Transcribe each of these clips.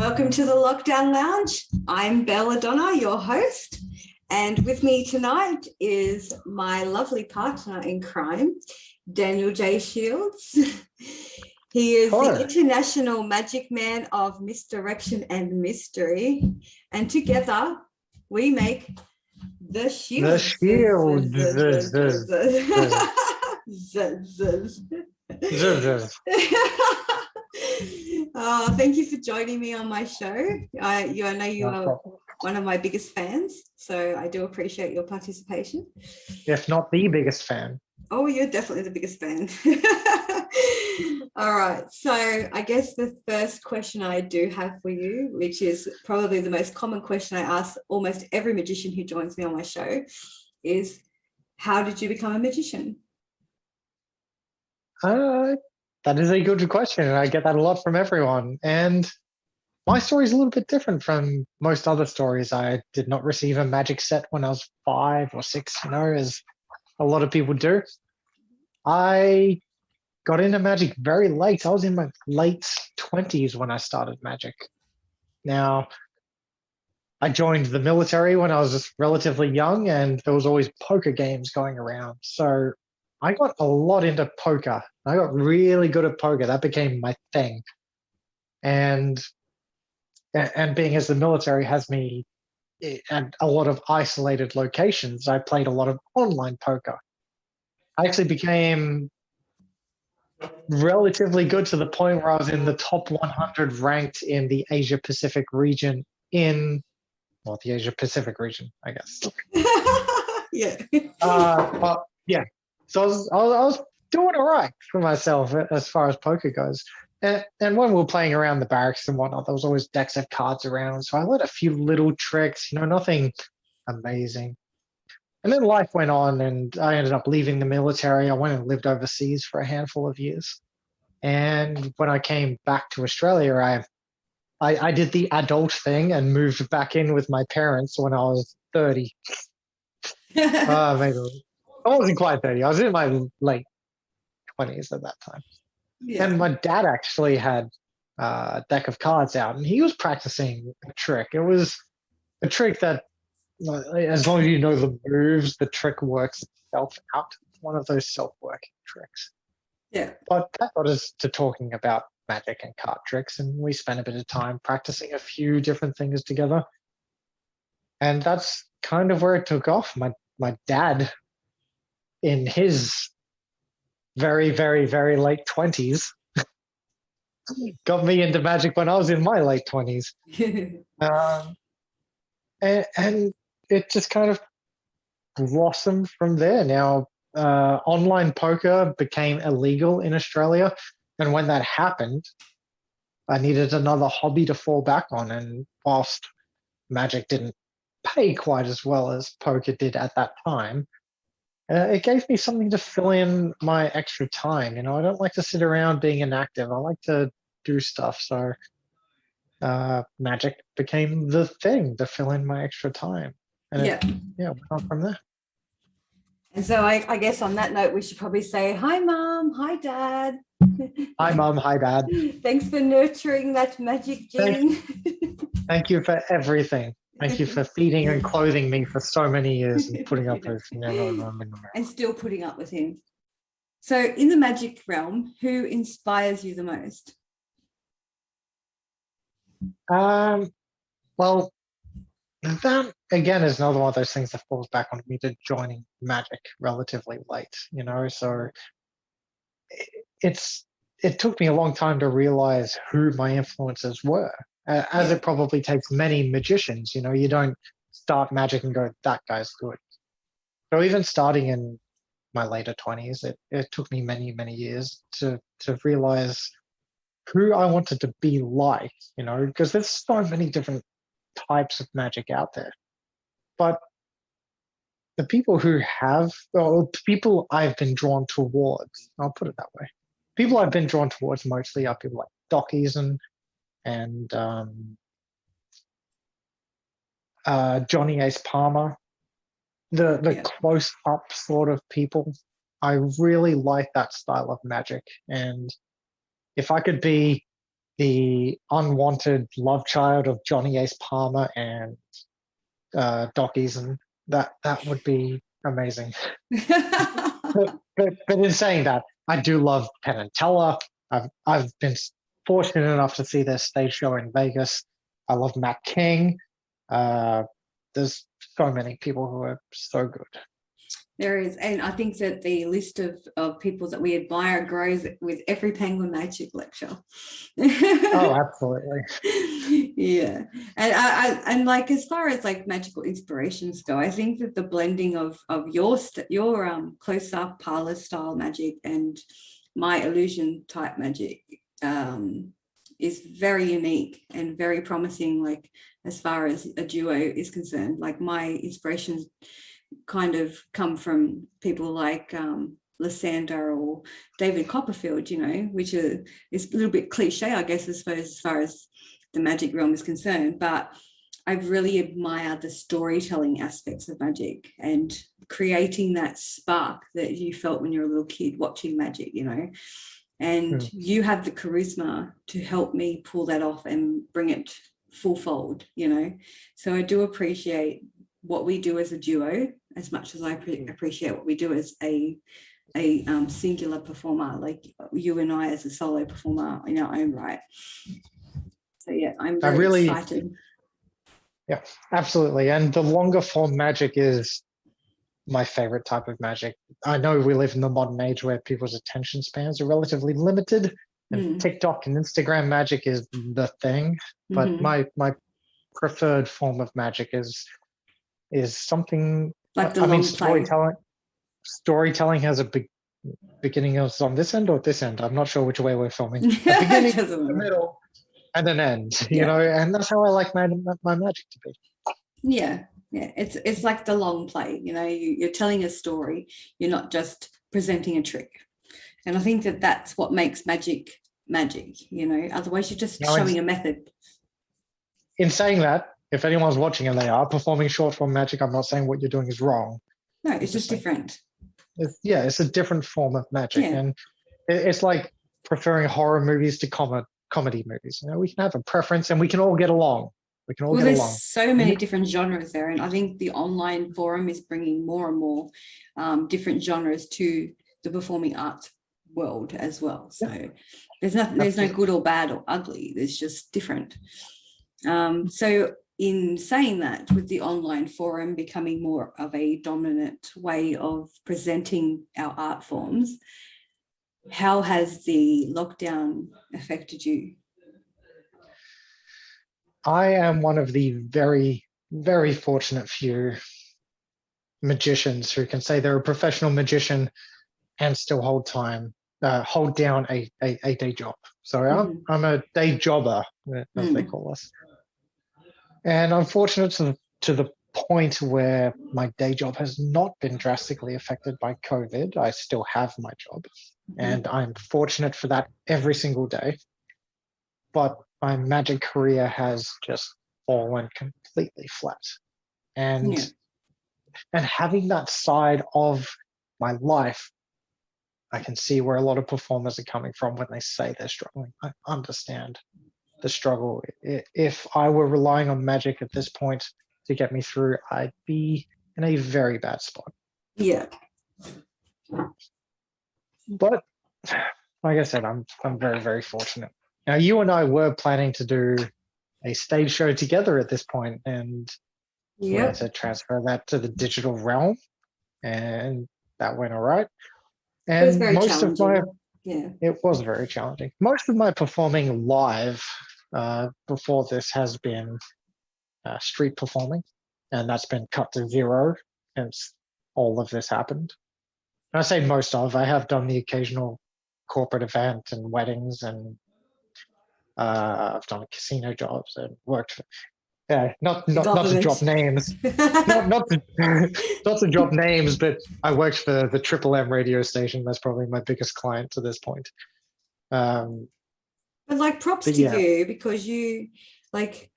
Welcome to the Lockdown Lounge. I'm Belladonna, your host, and with me tonight is my lovely partner in crime, Daniel J. Shields. He is Hello. the international magic man of misdirection and mystery, and together we make the The Shields. shield. Thank you for joining me on my show. I know you are one of my biggest fans, so I do appreciate your participation. If not the biggest fan. Oh, you're definitely the biggest fan. All right, so I guess the first question I do have for you, which is probably the most common question I ask almost every magician who joins me on my show, is how did you become a magician? That is a good question, and I get that a lot from everyone. And my story is a little bit different from most other stories. I did not receive a magic set when I was 5 or 6, as a lot of people do. I got into magic very late. I was in my late 20s when I started magic. Now, I joined the military when I was just relatively young, and there was always poker games going around. So I got a lot into poker. I got really good at poker. That became my thing. And being as the military has me at a lot of isolated locations, I played a lot of online poker. I actually became relatively good to the point where I was in the top 100 ranked in the Asia Pacific region the Asia Pacific region, I guess. Yeah. But yeah, so I was doing all right for myself as far as poker goes. And when we were playing around the barracks and whatnot, there was always decks of cards around. So I learned a few little tricks, nothing amazing. And then life went on, and I ended up leaving the military. I went and lived overseas for a handful of years. And when I came back to Australia, I did the adult thing and moved back in with my parents when I was 30. Maybe I wasn't quite 30. I was in my late 20s at that time. Yeah. And my dad actually had a deck of cards out, and he was practicing a trick. It was a trick that, as long as you know the moves, the trick works itself out. It's one of those self-working tricks. Yeah. But that got us to talking about magic and card tricks, and we spent a bit of time practicing a few different things together. And that's kind of where it took off. My dad, in his very, very, very late 20s, got me into magic when I was in my late 20s. And it just kind of blossomed from there. Now, online poker became illegal in Australia. And when that happened, I needed another hobby to fall back on. And whilst magic didn't pay quite as well as poker did at that time, it gave me something to fill in my extra time. I don't like to sit around being inactive. I like to do stuff. So magic became the thing to fill in my extra time. And Yeah. went on from there. And so I guess on that note, we should probably say, hi, Mom. Hi, Dad. Hi, Mom. Hi, Dad. Thanks for nurturing that magic gene. Thank you for everything. Thank you for feeding and clothing me for so many years and putting up with and still putting up with him. So in the magic realm, who inspires you the most? Well, that again is another one of those things that falls back on me to joining magic relatively late, so it took me a long time to realize who my influences were, as it probably takes many magicians. You don't start magic and go, that guy's good. So even starting in my later 20s, it took me many, many years to realize who I wanted to be like, because there's so many different types of magic out there. But the people people I've been drawn towards, I'll put it that way. People I've been drawn towards mostly are people like Dockies and Johnny Ace Palmer, the close up sort of people. I really like that style of magic, and if I could be the unwanted love child of Johnny Ace Palmer and Doc Eason. That would be amazing. But in saying that, I do love Penn and Teller. I've been fortunate enough to see their stage show in Vegas. I love Matt King. There's so many people who are so good. There is, and I think that the list of people that we admire grows with every Penguin Magic lecture. Oh, absolutely. Yeah, and and like as far as like magical inspirations go, I think that the blending of your close up parlor style magic and my illusion type magic is very unique and very promising. Like as far as a duo is concerned, like my inspirations kind of come from people like Lysander or David Copperfield, you know, which is a little bit cliche, I guess, I suppose, as far as the magic realm is concerned. But I really admire the storytelling aspects of magic and creating that spark that you felt when you were a little kid watching magic, you know. And you have the charisma to help me pull that off and bring it full fold, you know. So I do appreciate what we do as a duo as much as I appreciate what we do as a singular performer, like you and I as a solo performer in our own right. So yeah, I'm very excited. Yeah, absolutely. And the longer form magic is my favorite type of magic. I know we live in the modern age where people's attention spans are relatively limited, and TikTok and Instagram magic is the thing. But my preferred form of magic is something like the long storytelling. Storytelling has a beginning of on this end or this end. I'm not sure which way we're filming. A beginning, a middle, and an end. You know, and that's how I like my magic to be. Yeah, it's like the long play. You know, you're telling a story. You're not just presenting a trick. And I think that that's what makes magic. You know, otherwise you're just showing a method. In saying that, if anyone's watching and they are performing short form magic, I'm not saying what you're doing is wrong. No, it's just different. It's a different form of magic. And it's like preferring horror movies to comedy movies. You know, we can have a preference and we can all get along. There's so many different genres there. And I think the online forum is bringing more and more different genres to the performing arts world as well. So there's no good or bad or ugly. There's just different. So in saying that, with the online forum becoming more of a dominant way of presenting our art forms, how has the lockdown affected you? I am one of the very, very fortunate few magicians who can say they're a professional magician and still hold down a day job. So I'm a day jobber, as they call us. And I'm fortunate to the point where my day job has not been drastically affected by COVID. I still have my job, and I'm fortunate for that every single day. But my magic career has just fallen completely flat. And having that side of my life, I can see where a lot of performers are coming from when they say they're struggling. I understand the struggle. If I were relying on magic at this point to get me through, I'd be in a very bad spot. Yeah. But like I said, I'm very, very fortunate. Now, you and I were planning to do a stage show together at this point, and we had to transfer that to the digital realm, and that went all right. And it was very challenging. It was very challenging. Most of my performing live before this has been street performing, and that's been cut to zero since all of this happened. And I say most of. I have done the occasional corporate event and weddings, and I've done casino jobs and worked for, not to drop names, not to drop names, but I worked for the Triple M radio station. That's probably my biggest client to this point. But like props to you, because you like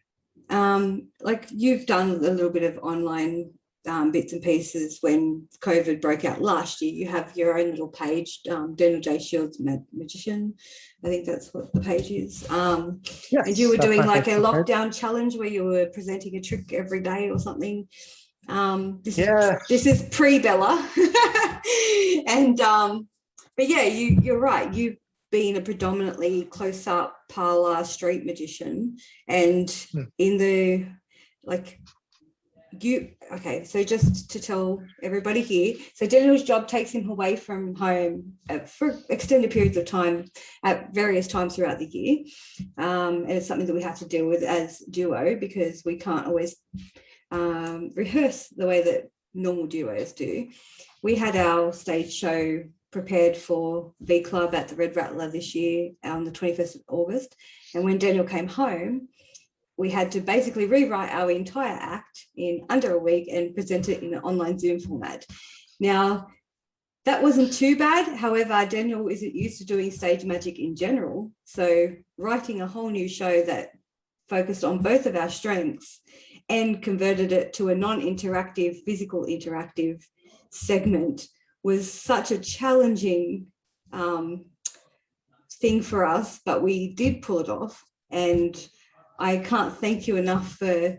you've done a little bit of online bits and pieces when COVID broke out last year. You have your own little page, Daniel J. Shields Magician. I think that's what the page is. Yes, and you were that's doing my like a Facebook page. lockdown challenge where you were presenting a trick every day or something. This Yeah. is pre-Bella. And but yeah, you're right. You've been a predominantly close-up parlor street magician, and in the okay, so just to tell everybody here, so Daniel's job takes him away from home for extended periods of time at various times throughout the year, and it's something that we have to deal with as duo because we can't always rehearse the way that normal duos do. We had our stage show prepared for V Club at the Red Rattler this year on the 21st of August, and when Daniel came home, we had to basically rewrite our entire act in under a week and present it in an online Zoom format. Now, that wasn't too bad. However, Daniel isn't used to doing stage magic in general. So writing a whole new show that focused on both of our strengths and converted it to a non-interactive, physical interactive segment was such a challenging thing for us, but we did pull it off. And I can't thank you enough for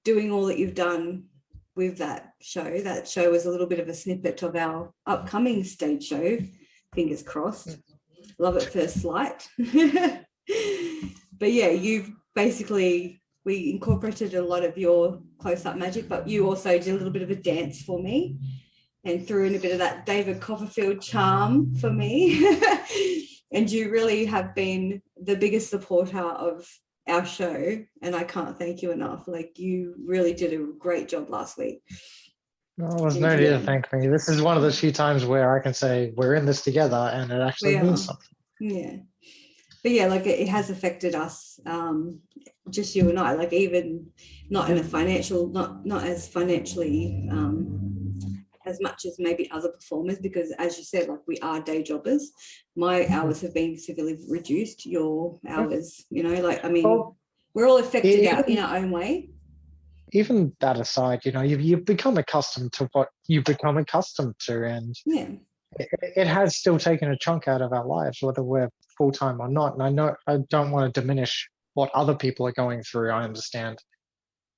doing all that you've done with that show. That show was a little bit of a snippet of our upcoming stage show, fingers crossed. Love at first sight. But yeah, we incorporated a lot of your close-up magic, but you also did a little bit of a dance for me and threw in a bit of that David Copperfield charm for me. And you really have been the biggest supporter of our show, and I can't thank you enough. Like, you really did a great job last week. Well, there's no need to thank me. This is one of the few times where I can say we're in this together and it actually means something. Yeah. But yeah, like it has affected us, just you and I, like even not in a financial, not as financially as much as maybe other performers, because as you said, like we are day jobbers. My hours have been severely reduced, your hours, you know, like, I mean, we're all affected out in our own way. Even that aside, you know, you've become accustomed to what you've become accustomed to, and yeah, it has still taken a chunk out of our lives, whether we're full-time or not. And I know I don't want to diminish what other people are going through. I understand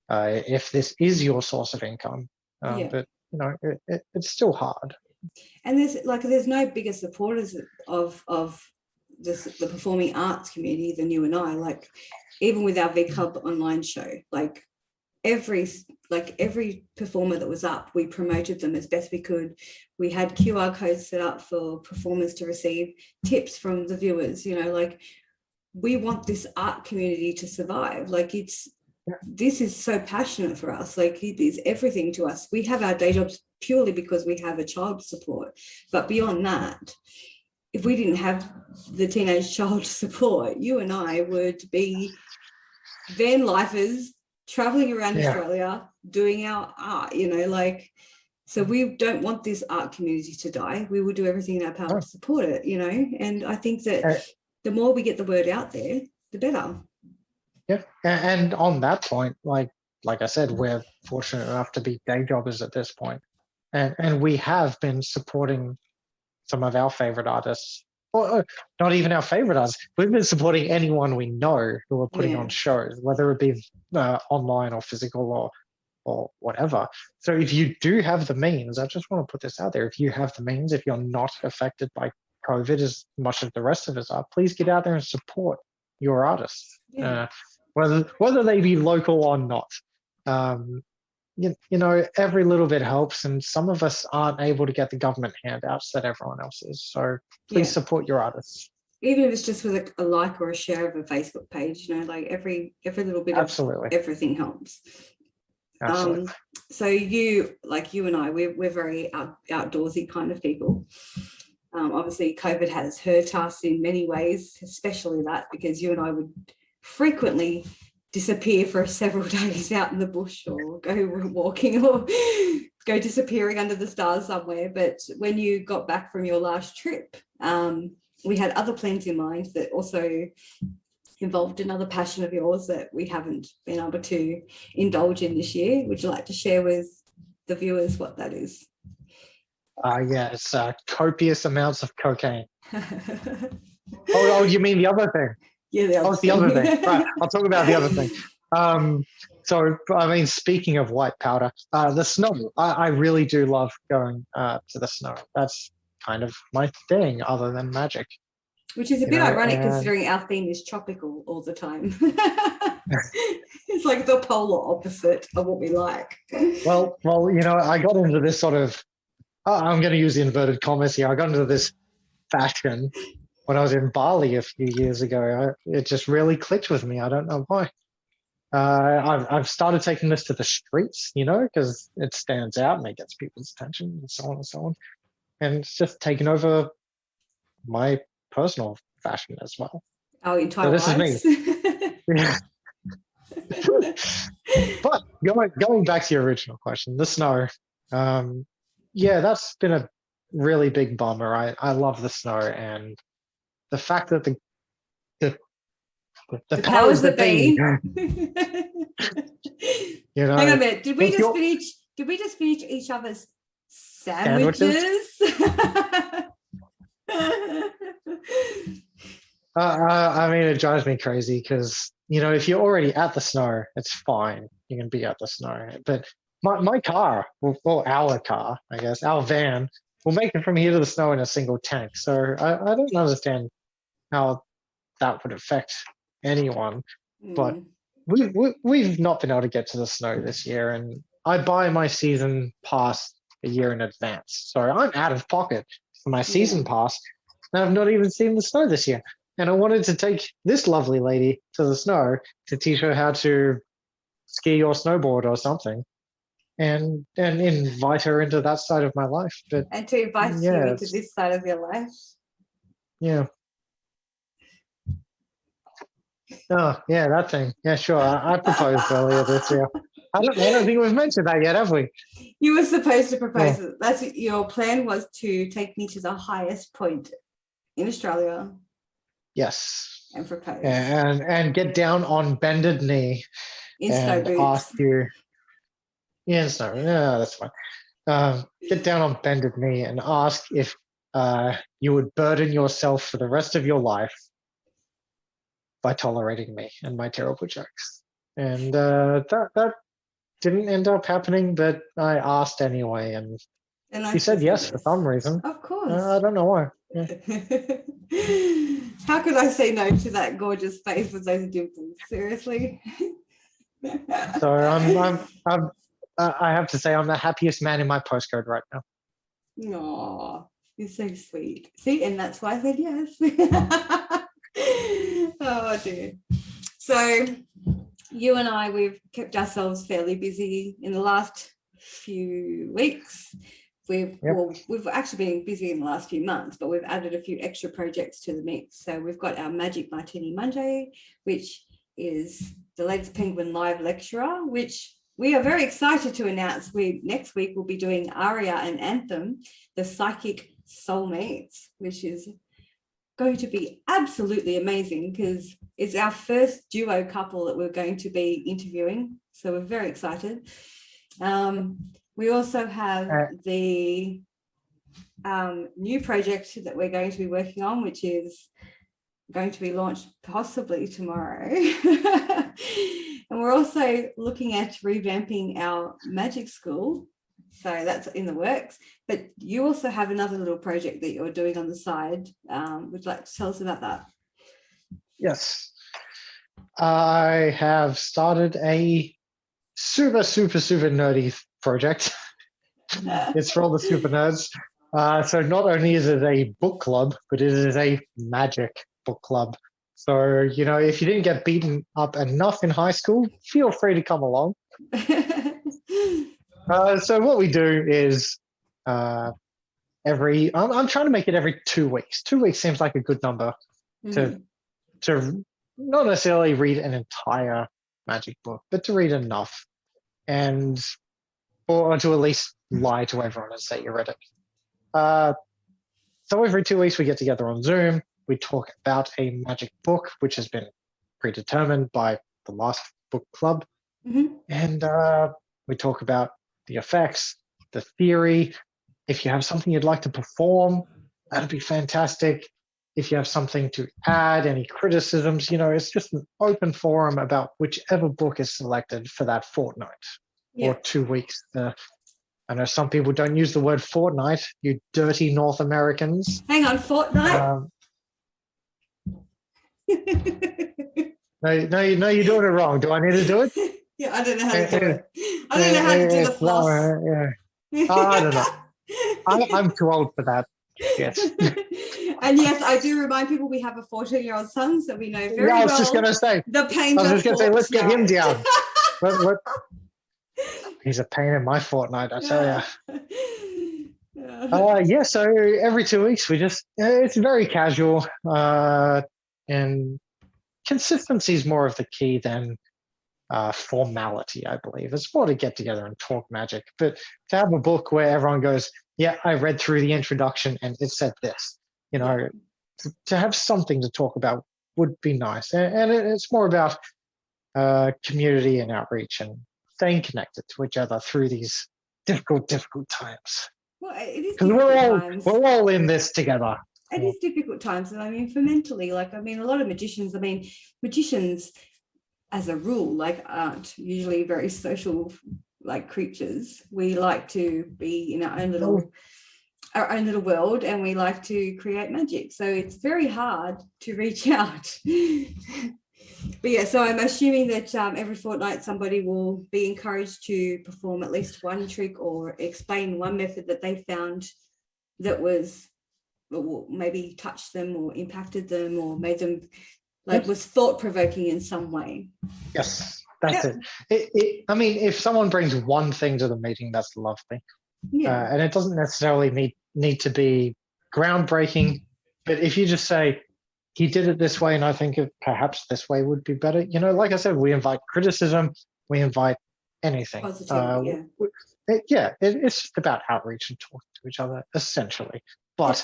if this is your source of income, but you know, it's still hard. And there's no bigger supporters of the performing arts community than you and I. Like, even with our V Club online show, like every performer that was up, we promoted them as best we could. We had QR codes set up for performers to receive tips from the viewers. You know, like, we want this art community to survive. Like, this is so passionate for us. Like, it is everything to us. We have our day jobs purely because we have a child support, but beyond that, if we didn't have the teenage child support, you and I would be van lifers traveling around Australia doing our art, you know, like, so we don't want this art community to die. We will do everything in our power to support it, you know, and I think that the more we get the word out there, the better. Yeah, and on that point, like I said, we're fortunate enough to be day jobbers at this point, and we have been supporting some of our favorite artists, or not even our favorite artists. We've been supporting anyone we know who are putting on shows, whether it be online or physical or whatever. So if you do have the means, I just want to put this out there. If you have the means, if you're not affected by COVID as much as the rest of us are, please get out there and support your artists. Whether they be local or not. You know, every little bit helps, and some of us aren't able to get the government handouts that everyone else is. So please support your artists. Even if it's just with a like or a share of a Facebook page, you know, like every little bit of everything helps. Absolutely. So you and I, we're very outdoorsy kind of people. Obviously, COVID has hurt us in many ways, especially that, because you and I would frequently disappear for several days out in the bush, or go walking, or go disappearing under the stars somewhere. But when you got back from your last trip, we had other plans in mind that also involved another passion of yours that we haven't been able to indulge in this year. Would you like to share with the viewers what that is. Yeah, it's copious amounts of cocaine. Oh, you mean the other thing? Yeah, the other Oh, it's the other thing. thing. Right, I'll talk about the other thing. So, I mean, speaking of white powder, the snow. I really do love going to the snow. That's kind of my thing, other than magic. Which is a You bit know, ironic and considering our theme is tropical all the time. It's like the polar opposite of what we like. well, I got into this sort of. I'm going to use the inverted commas here. I got into this fashion when I was in Bali a few years ago. It just really clicked with me. I don't know why. I've started taking this to the streets, because it stands out and it gets people's attention and so on and so on. And it's just taken over my personal fashion as well. Oh, entire So this is me. lives. But going back to your original question, the snow. Yeah, that's been a really big bummer. I love the snow, and the fact that the The powers that be, Hang on a minute. Did we if just you're- finish? Did we just finish each other's Sandwiches? sandwiches? I mean, it drives me crazy because, if you're already at the snow, it's fine. You can be at the snow. But my car, or our car, I guess, our van, will make it from here to the snow in a single tank. So I don't understand how that would affect anyone. But we've not been able to get to the snow this year. And I buy my season pass a year in advance. So I'm out of pocket for my season pass. And I've not even seen the snow this year. And I wanted to take this lovely lady to the snow to teach her how to ski or snowboard or something, and invite her into that side of my life. But and to invite you into this side of your life. Yeah. Oh, yeah, that thing. Yeah, sure. I proposed earlier this year. I don't think we've mentioned that yet, have we? You were supposed to propose. Yeah. That's your plan, was to take me to the highest point in Australia. Yes. And propose. And get down on bended knee in and snow boots. ask you. Yeah, in snow. Yeah, that's fine. Get down on bended knee and ask if you would burden yourself for the rest of your life by tolerating me and my terrible jokes. And that didn't end up happening, but I asked anyway, and he said yes for some reason. Of course. I don't know why. Yeah. How could I say no to that gorgeous face with those dimples? Seriously. So I have to say I'm the happiest man in my postcode right now. Oh, you're so sweet. See, and that's why I said yes. Oh dear. So you and I, we've kept ourselves fairly busy in the last few weeks. We've actually been busy in the last few months, but we've added a few extra projects to the mix. So we've got our Magic Martini Monday, which is the latest Penguin Live lecturer, which we are very excited to announce. Next week we'll be doing Aria and Anthem, the Psychic Soulmates, which is going to be absolutely amazing because it's our first duo couple that we're going to be interviewing. So we're very excited. We also have the new project that we're going to be working on, which is going to be launched possibly tomorrow. And we're also looking at revamping our magic school. So that's in the works. But you also have another little project that you're doing on the side. Would you like to tell us about that? Yes. I have started a super nerdy project. It's for all the super nerds. So not only is it a book club, but it is a magic book club. So, if you didn't get beaten up enough in high school, feel free to come along. So what we do is I'm trying to make it every 2 weeks. 2 weeks seems like a good number to not necessarily read an entire magic book, but to read enough, or to at least lie to everyone and say you read it. So every 2 weeks we get together on Zoom. We talk about a magic book, which has been predetermined by the last book club. And we talk about the effects, the theory. If you have something you'd like to perform, that'd be fantastic. If you have something to add, any criticisms, it's just an open forum about whichever book is selected for that fortnight or 2 weeks. I know some people don't use the word fortnight, you dirty North Americans. Hang on, fortnight? No, you're doing it wrong. Do I need to do it? Yeah, I don't know how to do it. I don't know how to do the floss. I don't know. I'm too old for that. Yes. And yes, I do remind people we have a 14-year-old son, so we know very well. I was just going to say. The pains of let's get him down. He's a pain in my fortnight, I tell you. So every 2 weeks we just, it's very casual, and consistency is more of the key than formality, I believe. It's more to get together and talk Magic, but to have a book where everyone goes, yeah, I read through the introduction and it said this, to have something to talk about would be nice. And it's more about community and outreach and staying connected to each other through these difficult times. Well, it is difficult times. We're all in this together. It is difficult times. And I mean, for mentally, a lot of magicians, as a rule, aren't usually very social creatures. We like to be in our own little world, and we like to create magic. So it's very hard to reach out. But yeah, so I'm assuming that every fortnight somebody will be encouraged to perform at least one trick or explain one method that they found that was, or maybe touched them or impacted them or made them was thought-provoking in some way. Yes, that's it. I mean, if someone brings one thing to the meeting, that's lovely. Yeah. And it doesn't necessarily need to be groundbreaking, but if you just say, he did it this way, and I think perhaps this way would be better. Like I said, we invite criticism, we invite anything. Positivity, it's just about outreach and talking to each other, essentially. But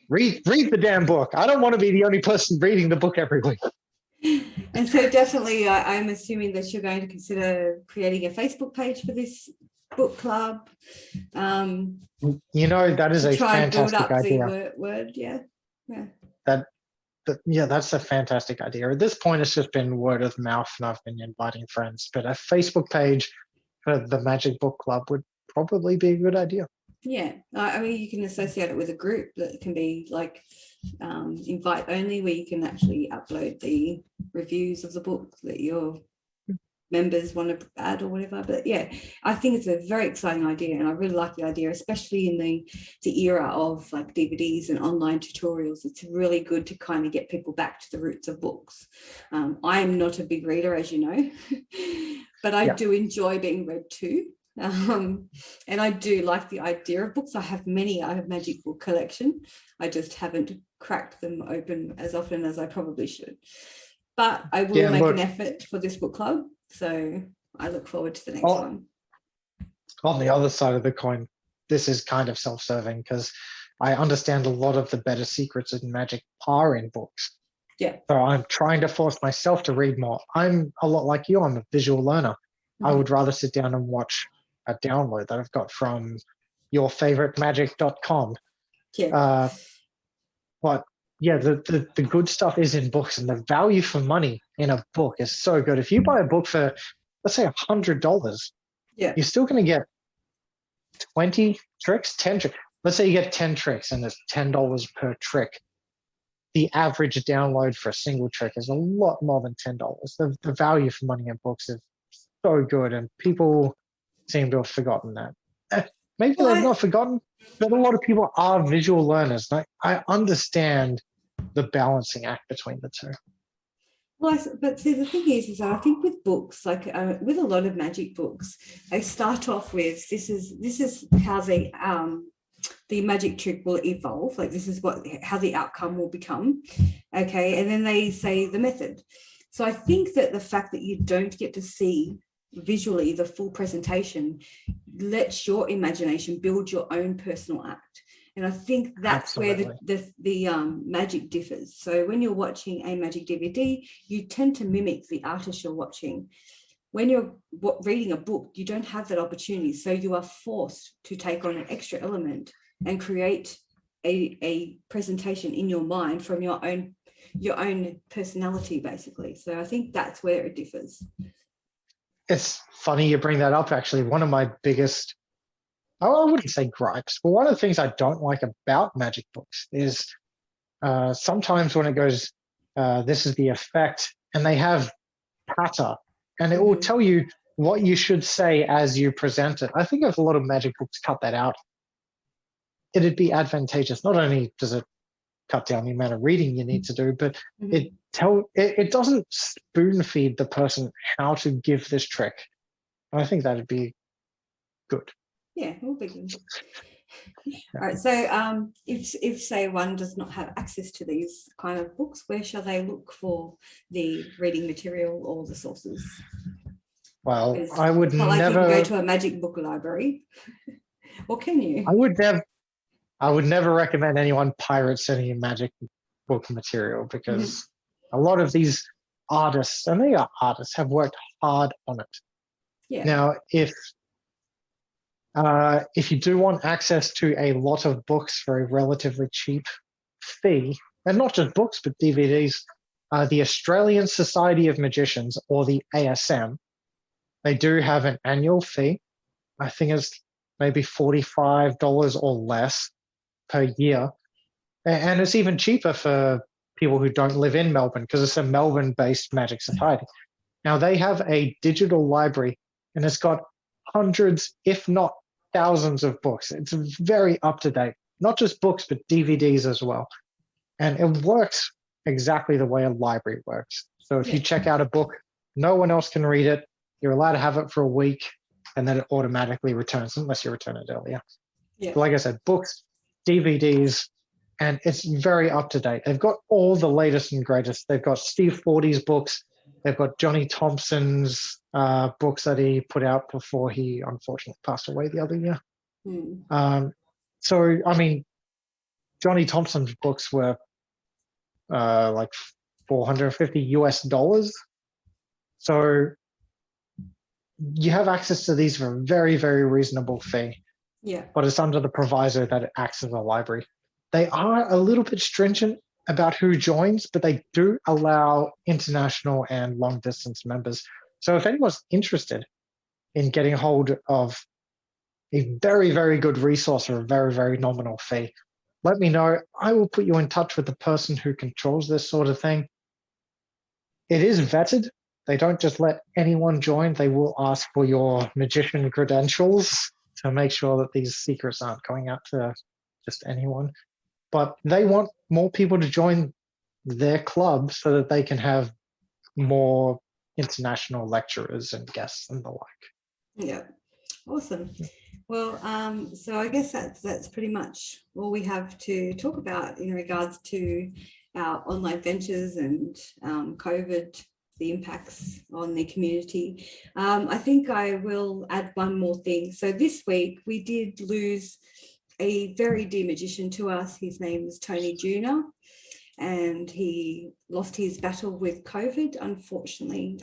read the damn book. I don't want to be the only person reading the book every week. And so definitely, I'm assuming that you're going to consider creating a Facebook page for this book club. That is a fantastic idea. The word, yeah. That's a fantastic idea. At this point, it's just been word of mouth, and I've been inviting friends. But a Facebook page for the Magic Book Club would probably be a good idea. Yeah, I mean, you can associate it with a group that can be invite only, where you can actually upload the reviews of the book that your members want to add or whatever. But yeah, I think it's a very exciting idea, and I really like the idea, especially in the era of DVDs and online tutorials. It's really good to kind of get people back to the roots of books. I am not a big reader, as you know, but I do enjoy being read to. And I do like the idea of books. I have magic book collection. I just haven't cracked them open as often as I probably should. But I will make an effort for this book club. So I look forward to the next one. On the other side of the coin, this is kind of self-serving, because I understand a lot of the better secrets in magic are in books. Yeah. So I'm trying to force myself to read more. I'm a lot like you. I'm a visual learner. Mm-hmm. I would rather sit down and watch a download that I've got from yourfavoritemagic.com. Yeah. But yeah, the good stuff is in books, and the value for money in a book is so good. If you buy a book for, let's say, $100, you're still going to get 20 tricks, 10 tricks. Let's say you get 10 tricks and it's $10 per trick. The average download for a single trick is a lot more than $10. The value for money in books is so good, and people seem to have forgotten that. Maybe they've not forgotten, but a lot of people are visual learners. I understand the balancing act between the two. Well, but see, the thing is I think with books, with a lot of magic books, they start off with this is how the magic trick will evolve. This is how the outcome will become. Okay, and then they say the method. So I think that the fact that you don't get to see visually the full presentation lets your imagination build your own personal act. And I think that's where the magic differs. So when you're watching a magic DVD, you tend to mimic the artist you're watching. when you're reading a book, you don't have that opportunity. So you are forced to take on an extra element and create a presentation in your mind from your own personality, basically. So I think that's where it differs. It's funny you bring that up, actually. One of my biggest, I wouldn't say gripes, but one of the things I don't like about magic books is sometimes when it goes, this is the effect, and they have patter, and it will tell you what you should say as you present it. I think if a lot of magic books cut that out, it'd be advantageous. Not only does it cut down the amount of reading you need to do, but it doesn't spoon feed the person how to give this trick. And I think that'd be good. Yeah, it will be good. All right. So if say one does not have access to these kind of books, where shall they look for the reading material or the sources? Well, I would it's not like never you can go to a magic book library. Or can you? I would never recommend anyone pirates any magic book material, because a lot of these artists, and they are artists, have worked hard on it. Yeah. Now, if you do want access to a lot of books for a relatively cheap fee, and not just books, but DVDs, the Australian Society of Magicians, or the ASM, they do have an annual fee. I think it's maybe $45 or less per year. And it's even cheaper for people who don't live in Melbourne, because it's a Melbourne-based magic society. Now, they have a digital library, and it's got hundreds, if not thousands of books. It's very up to date, not just books, but DVDs as well. And it works exactly the way a library works. So if you check out a book, no one else can read it. You're allowed to have it for a week, and then it automatically returns, unless you return it earlier. Yeah. But like I said, books, DVDs, and it's very up to date. They've got all the latest and greatest. They've got Steve Forte's books. They've got Johnny Thompson's books that he put out before he unfortunately passed away the other year. So, I mean, Johnny Thompson's books were like $450 US. So you have access to these for a very, very reasonable fee. Yeah. But it's under the proviso that it acts as a library. They are a little bit stringent about who joins, but they do allow international and long distance members. So if anyone's interested in getting hold of a very, very good resource for a very, very nominal fee, let me know. I will put you in touch with the person who controls this sort of thing. It is vetted. They don't just let anyone join. They will ask for your magician credentials to make sure that these secrets aren't going out to just anyone. But they want more people to join their club so that they can have more international lecturers and guests and the like. Yeah, awesome. Well, so I guess that's pretty much all we have to talk about in regards to our online ventures and COVID, the impacts on the community. I think I will add one more thing. So this week we did lose a very dear magician to us. His name is Tony Jr., and he lost his battle with COVID, unfortunately.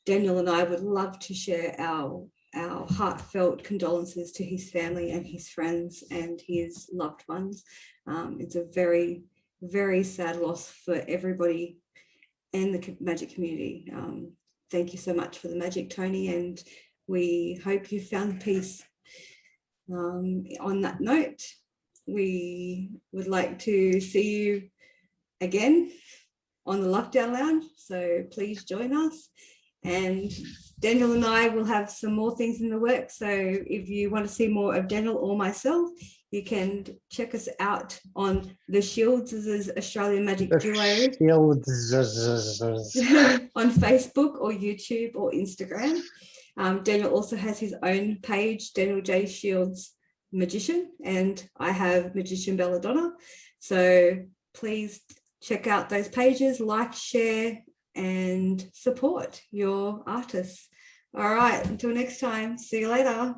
Daniel and I would love to share our heartfelt condolences to his family and his friends and his loved ones. It's a very, very sad loss for everybody and the magic community. Thank you so much for the magic, Tony, and we hope you found peace. On that note, we would like to see you again on the Lockdown Lounge, so please join us. And Daniel and I will have some more things in the works, so if you want to see more of Daniel or myself, you can check us out on the Shields' Australian Magic Duo on Facebook or YouTube or Instagram. Daniel also has his own page, Daniel J. Shields Magician, and I have Magician-Belladonna. So please check out those pages, like, share, and support your artists. All right, until next time, see you later.